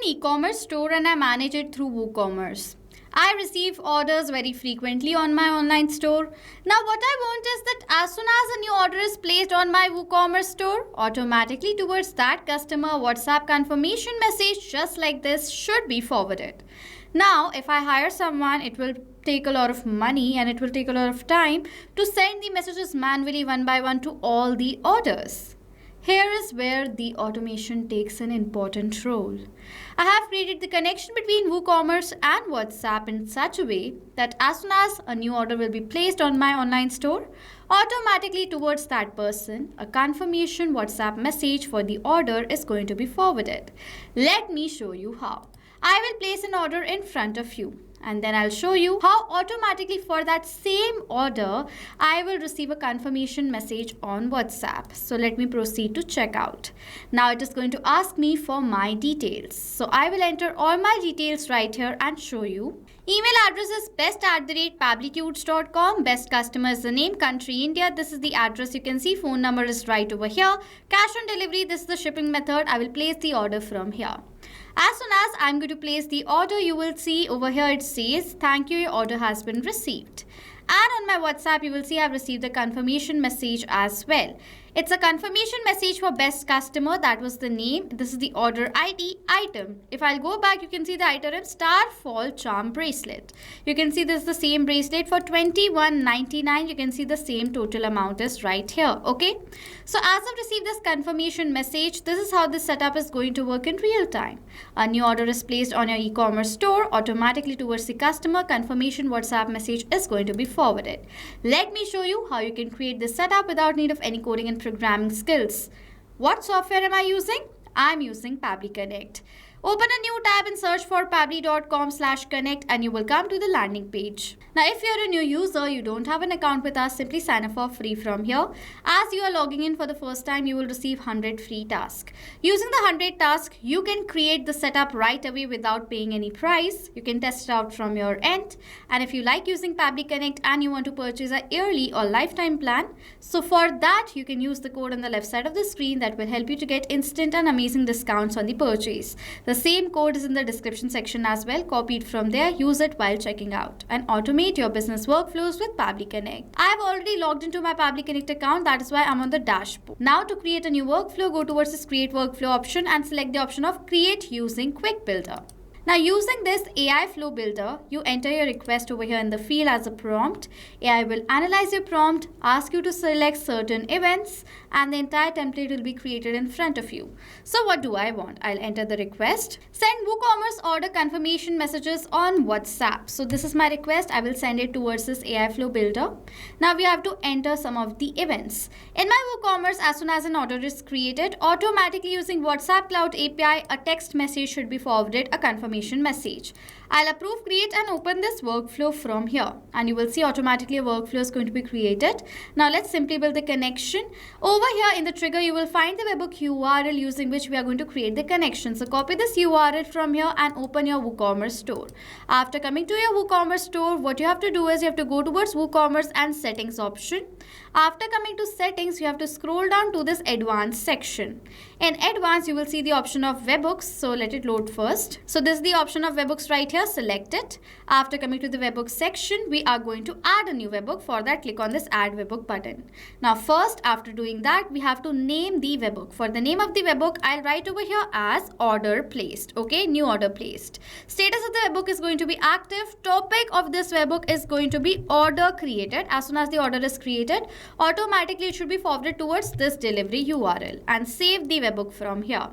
e-commerce store and I manage it through WooCommerce. I receive orders very frequently on my online store. Now what I want is that as soon as a new order is placed on my WooCommerce store, automatically towards that customer WhatsApp confirmation message just like this should be forwarded. Now if I hire someone, it will take a lot of money and it will take a lot of time to send the messages manually one by one to all the orders. Here is where the automation takes an important role. I have created the connection between WooCommerce and WhatsApp in such a way that as soon as a new order will be placed on my online store, automatically towards that person, a confirmation WhatsApp message for the order is going to be forwarded. Let me show you how. I will place an order in front of you. And then I'll show you how automatically for that same order, I will receive a confirmation message on WhatsApp. So let me proceed to checkout. Now it is going to ask me for my details. So I will enter all my details right here and show you. Email address is best@pabblycutes.com. Best customer is the name, country India. This is the address you can see. Phone number is right over here. Cash on delivery, this is the shipping method. I will place the order from here. As soon as I'm going to place the order, you will see over here it says, thank you, your order has been received. And on my WhatsApp, you will see I've received the confirmation message as well. It's a confirmation message for best customer. That was the name. This is the order ID item. If I'll go back, you can see the item star fall charm bracelet. You can see this is the same bracelet for $21.99. You can see the same total amount is right here. Okay. So as I've received this confirmation message, this is how this setup is going to work in real time. A new order is placed on your e-commerce store. Automatically towards the customer, confirmation WhatsApp message is going to be forwarded. Let me show you how you can create this setup without need of any coding and programming skills. What software am I using? I'm using Pabbly Connect. Open a new tab and search for pabbly.com/connect and you will come to the landing page. Now if you're a new user, you don't have an account with us, simply sign up for free from here. As you are logging in for the first time, you will receive 100 free tasks. Using the 100 tasks, you can create the setup right away without paying any price. You can test it out from your end. And if you like using Pabbly Connect and you want to purchase a yearly or lifetime plan, so for that you can use the code on the left side of the screen that will help you to get instant and amazing discounts on the purchase. The same code is in the description section as well. Copy it from there, use it while checking out and automate your business workflows with Pabbly Connect. I have already logged into my Pabbly Connect account. That is why I'm on the dashboard. Now to create a new workflow, go towards this create workflow option and select the option of create using quick builder. Now using this AI flow builder, you enter your request over here in the field as a prompt. AI will analyze your prompt, ask you to select certain events and the entire template will be created in front of you. So what do I want? I'll enter the request. Send WooCommerce order confirmation messages on WhatsApp. So this is my request. I will send it towards this AI flow builder. Now we have to enter some of the events. In my WooCommerce, as soon as an order is created, automatically using WhatsApp Cloud API, a text message should be forwarded, a confirmation message. I'll approve, create and open this workflow from here and you will see automatically a workflow is going to be created. Now let's simply build the connection. Over here in the trigger you will find the webhook URL using which we are going to create the connection. So copy this URL from here and open your WooCommerce store. After coming to your WooCommerce store, what you have to do is you have to go towards WooCommerce and settings option. After coming to settings, you have to scroll down to this advanced section. In advanced, you will see the option of webhooks. So let it load first. So this is the option of webhooks right here. Select it. After coming to the webhook section, we are going to add a new webhook. For that, click on this add webhook button. Now first, after doing that, we have to name the webhook. For the name of the webhook, I'll write over here as order placed. Okay, new order placed. Status of the webhook is going to be active. Topic of this webhook is going to be order created. As soon as the order is created, automatically it should be forwarded towards this delivery URL and save the webhook from here.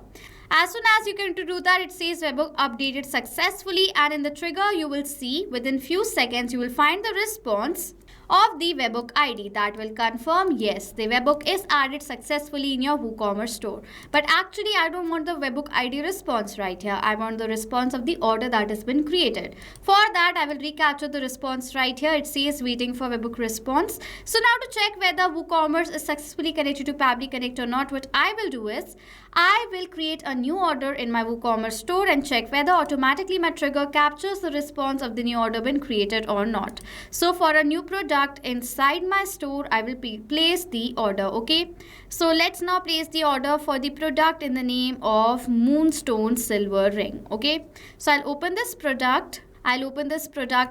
As soon as you can do that, it says webhook updated successfully and in the trigger you will see within few seconds you will find the response of the webhook ID that will confirm yes, the webhook is added successfully in your WooCommerce store. But actually I don't want the webhook ID response right here. I want the response of the order that has been created. For that I will recapture the response right here. It says waiting for webhook response. So now to check whether WooCommerce is successfully connected to Pabbly Connect or not, what I will do is I will create a new order in my WooCommerce store and check whether automatically my trigger captures the response of the new order been created or not. So for a new product, product inside my store, I will place the order. Okay, so let's now place the order for the product in the name of Moonstone Silver Ring. Okay, so I'll open this product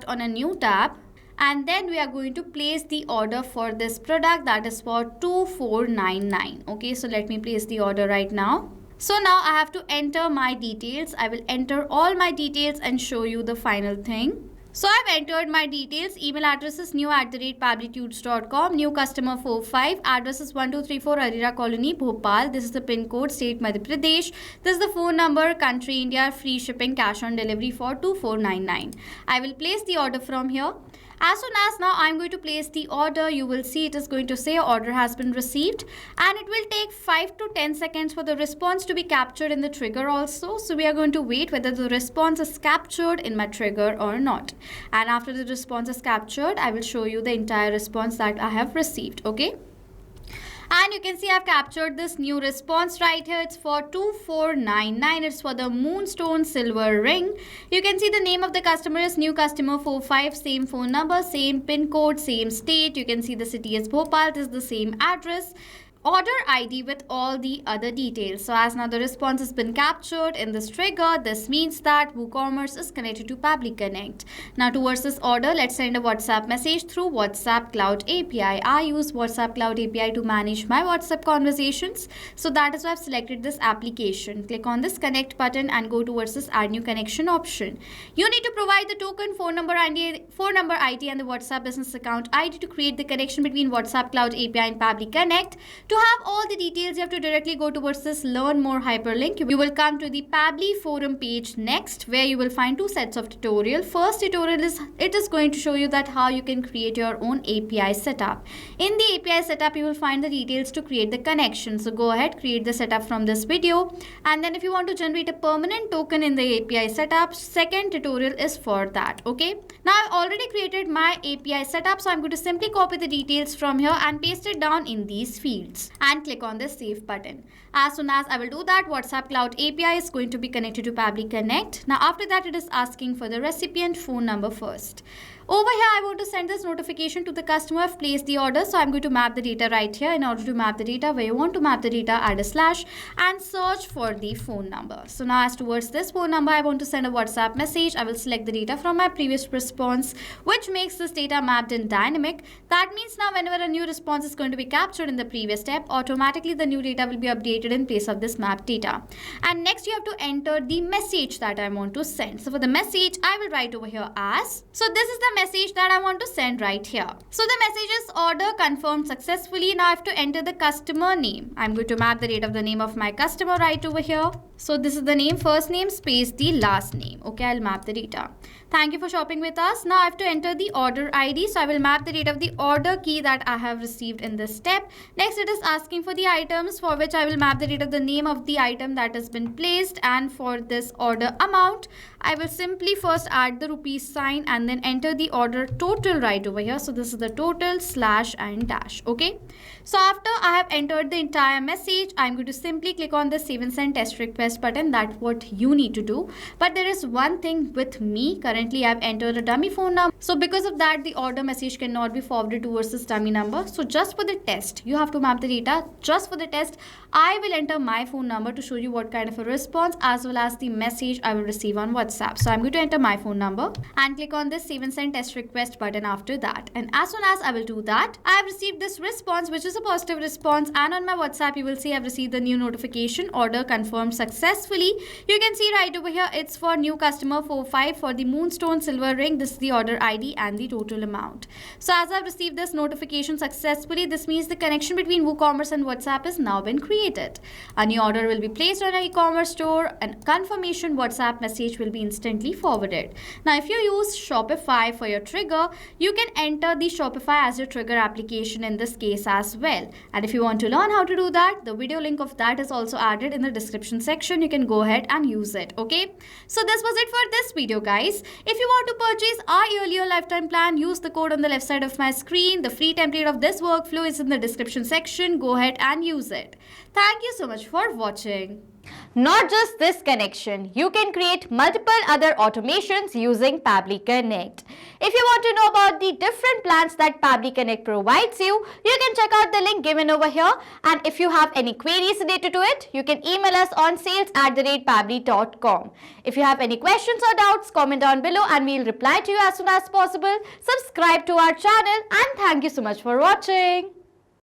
on a new tab, and then we are going to place the order for this product, that is for 2499. Okay, so let me place the order right now. So now I have to enter my details. I will enter all my details and show you the final thing. So I've entered my details. Email address is new@pabblytudes.com. New customer 45. Address is 1234 Arira Colony, Bhopal. This is the pin code, state Madhya Pradesh. This is the phone number, country India, free shipping, cash on delivery for 2499. I will place the order from here. As soon as now I'm going to place the order, you will see it is going to say order has been received, and it will take 5 to 10 seconds for the response to be captured in the trigger also. So we are going to wait whether the response is captured in my trigger or not. And after the response is captured, I will show you the entire response that I have received. Okay. And you can see I've captured this new response right here. It's for 2499. It's for the Moonstone Silver Ring. You can see the name of the customer is new customer 45. Same phone number, same pin code, same state. You can see the city is Bhopal. This is the same address. Order ID with all the other details. So as now the response has been captured in this trigger, this means that WooCommerce is connected to Pabbly Connect. Now towards this order, let's send a WhatsApp message through WhatsApp Cloud API. I use WhatsApp Cloud API to manage my WhatsApp conversations. So that is why I've selected this application. Click on this connect button and go towards this add new connection option. You need to provide the token, phone number ID and the WhatsApp business account ID to create the connection between WhatsApp Cloud API and Pabbly Connect. To have all the details, you have to directly go towards this learn more hyperlink. You will come to the Pabbly forum page next, where you will find two sets of tutorial. First tutorial is going to show you that how you can create your own API setup. In the API setup, you will find the details to create the connection. So go ahead, create the setup from this video. And then if you want to generate a permanent token in the API setup, second tutorial is for that. Okay. Now I've already created my API setup. So I'm going to simply copy the details from here and paste it down in these fields. And click on the save button. As soon as I will do that, WhatsApp Cloud API is going to be connected to Pabbly Connect. Now after that, it is asking for the recipient phone number first. Over here, I want to send this notification to the customer. I've placed the order, so I'm going to map the data right here. In order to map the data, where you want to map the data, add a slash and search for the phone number. So now as towards this phone number, I want to send a WhatsApp message. I will select the data from my previous response, which makes this data mapped in dynamic. That means now whenever a new response is going to be captured in the previous step, automatically the new data will be updated in place of this mapped data. And next you have to enter the message that I want to send. So for the message, I will write over here as, so this is the message that I want to send right here. So the message is order confirmed successfully. Now I have to enter the customer name. I'm going to map the date of the name of my customer right over here. So this is the name, first name space the last name. Okay, I'll map the data. Thank you for shopping with us. Now I have to enter the order ID. So I will map the date of the order key that I have received in this step. Next it is asking for the items, for which I will map the date of the name of the item that has been placed. And for this order amount, I will simply first add the rupees sign and then enter the order total right over here. So this is the total slash and dash. Okay. So after I have entered the entire message, I'm going to simply click on the save and send test request button. That's what you need to do. But there is one thing with me. Currently, I've entered a dummy phone number. So because of that, the order message cannot be forwarded towards this dummy number. So just for the test, you have to map the data. Just for the test, I will enter my phone number to show you what kind of a response as well as the message I will receive on WhatsApp. So I'm going to enter my phone number and click on this save and send test request button after that. And as soon as I will do that, I have received this response, which is a positive response. And on my WhatsApp, you will see I've received the new notification, order confirmed successfully. You can see right over here, it's for new customer 45 for the Moonstone Silver Ring. This is the order ID and the total amount. So as I've received this notification successfully, this means the connection between WooCommerce and WhatsApp has now been created. A new order will be placed on an e-commerce store and confirmation WhatsApp message will be instantly forwarded. Now if you use Shopify for your trigger, you can enter the Shopify as your trigger application in this case as well. And if you want to learn how to do that, the video link of that is also added in the description section. You can go ahead and use it. Okay. So this was it for this video, guys. If you want to purchase our yearly or lifetime plan, use the code on the left side of my screen. The free template of this workflow is in the description section. Go ahead and use it. Thank you so much for watching. Not just this connection, you can create multiple other automations using Pabbly Connect. If you want to know about the different plans that Pabbly Connect provides you, you can check out the link given over here. And if you have any queries related to it, you can email us on sales@pabbly.com. If you have any questions or doubts, comment down below and we'll reply to you as soon as possible. Subscribe to our channel and thank you so much for watching.